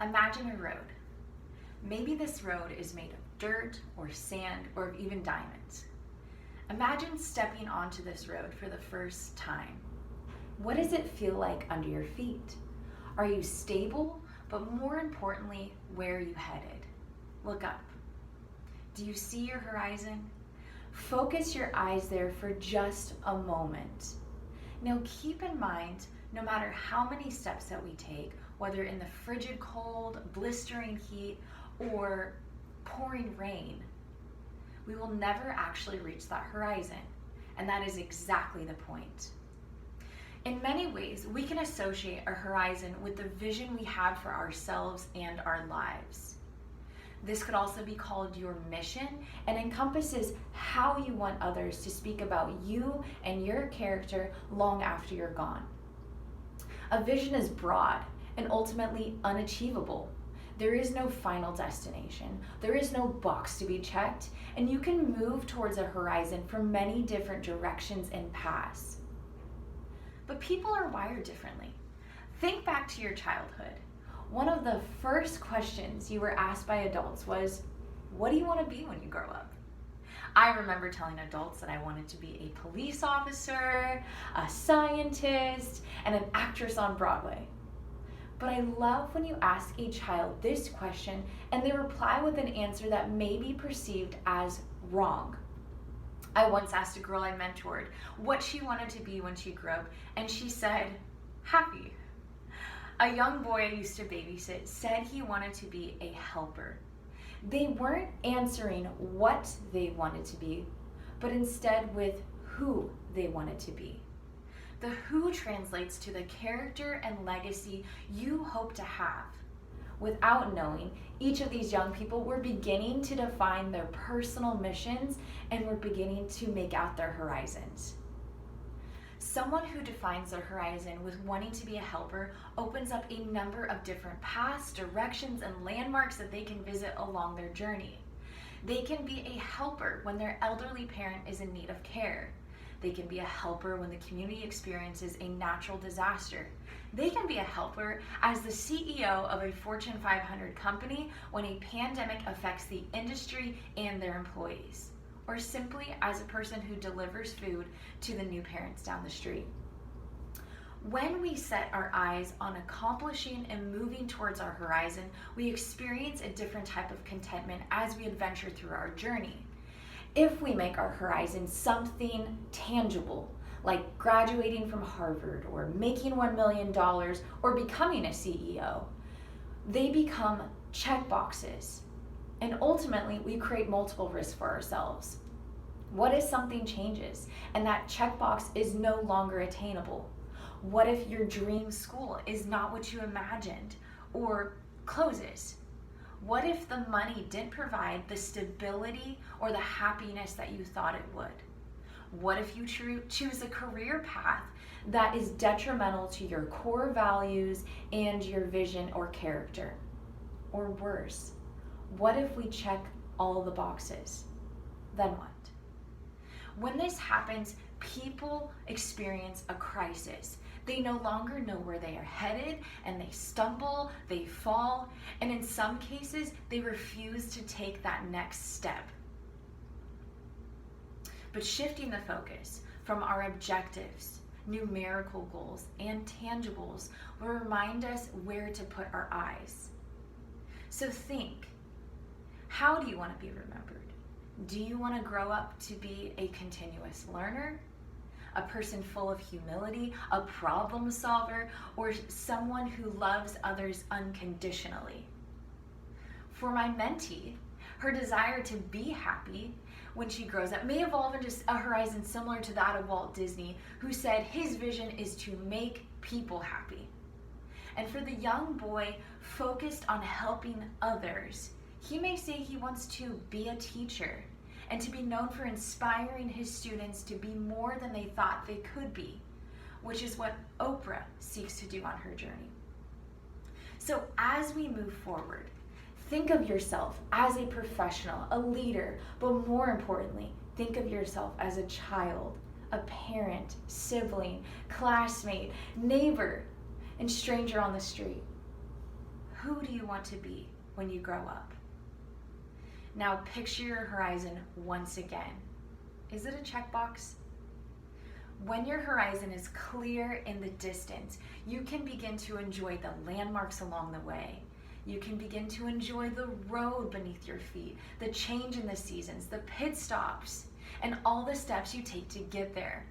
Imagine a road. Maybe this road is made of dirt or sand or even diamonds. Imagine stepping onto this road for the first time. What does it feel like under your feet? Are you stable? But more importantly, where are you headed? Look up. Do you see your horizon? Focus your eyes there for just a moment. Now keep in mind, no matter how many steps that we take, whether in the frigid cold, blistering heat, or pouring rain, we will never actually reach that horizon. And that is exactly the point. In many ways, we can associate our horizon with the vision we have for ourselves and our lives. This could also be called your mission and encompasses how you want others to speak about you and your character long after you're gone. A vision is broad and ultimately unachievable. There is no final destination. There is no box to be checked, and you can move towards a horizon from many different directions and paths. But people are wired differently. Think back to your childhood. One of the first questions you were asked by adults was, what do you want to be when you grow up? I remember telling adults that I wanted to be a police officer, a scientist, and an actress on Broadway. But I love when you ask a child this question and they reply with an answer that may be perceived as wrong. I once asked a girl I mentored what she wanted to be when she grew up, and she said, happy. A young boy I used to babysit said he wanted to be a helper. They weren't answering what they wanted to be, but instead with who they wanted to be. The who translates to the character and legacy you hope to have. Without knowing, each of these young people were beginning to define their personal missions and were beginning to make out their horizons. Someone who defines their horizon with wanting to be a helper opens up a number of different paths, directions, and landmarks that they can visit along their journey. They can be a helper when their elderly parent is in need of care. They can be a helper when the community experiences a natural disaster. They can be a helper as the CEO of a Fortune 500 company when a pandemic affects the industry and their employees, or simply as a person who delivers food to the new parents down the street. When we set our eyes on accomplishing and moving towards our horizon, we experience a different type of contentment as we adventure through our journey. If we make our horizon something tangible, like graduating from Harvard or making $1 million or becoming a CEO, they become check boxes. And ultimately, we create multiple risks for ourselves. What if something changes and that checkbox is no longer attainable? What if your dream school is not what you imagined or closes? What if the money didn't provide the stability or the happiness that you thought it would? What if you choose a career path that is detrimental to your core values and your vision or character? Or worse, what if we check all the boxes? Then what? When this happens, people experience a crisis. They no longer know where they are headed, and they stumble, they fall, and in some cases, they refuse to take that next step. But shifting the focus from our objectives, numerical goals, and tangibles will remind us where to put our eyes. So think, how do you want to be remembered? Do you want to grow up to be a continuous learner, a person full of humility, a problem solver, or someone who loves others unconditionally? For my mentee, her desire to be happy when she grows up may evolve into a horizon similar to that of Walt Disney, who said his vision is to make people happy. And for the young boy focused on helping others, he may say he wants to be a teacher and to be known for inspiring his students to be more than they thought they could be, which is what Oprah seeks to do on her journey. So as we move forward, think of yourself as a professional, a leader, but more importantly, think of yourself as a child, a parent, sibling, classmate, neighbor, and stranger on the street. Who do you want to be when you grow up? Now picture your horizon once again. Is it a checkbox? When your horizon is clear in the distance, you can begin to enjoy the landmarks along the way. You can begin to enjoy the road beneath your feet, the change in the seasons, the pit stops, and all the steps you take to get there.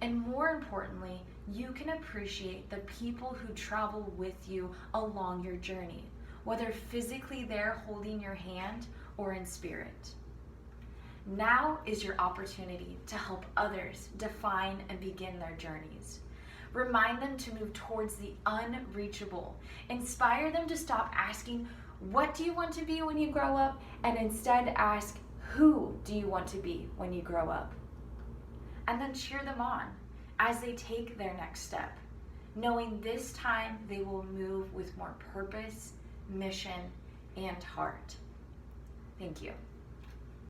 And more importantly, you can appreciate the people who travel with you along your journey, whether physically there holding your hand or in spirit. Now is your opportunity to help others define and begin their journeys. Remind them to move towards the unreachable. Inspire them to stop asking, what do you want to be when you grow up? And instead ask, who do you want to be when you grow up? And then cheer them on as they take their next step, knowing this time they will move with more purpose, mission, and heart. Thank you.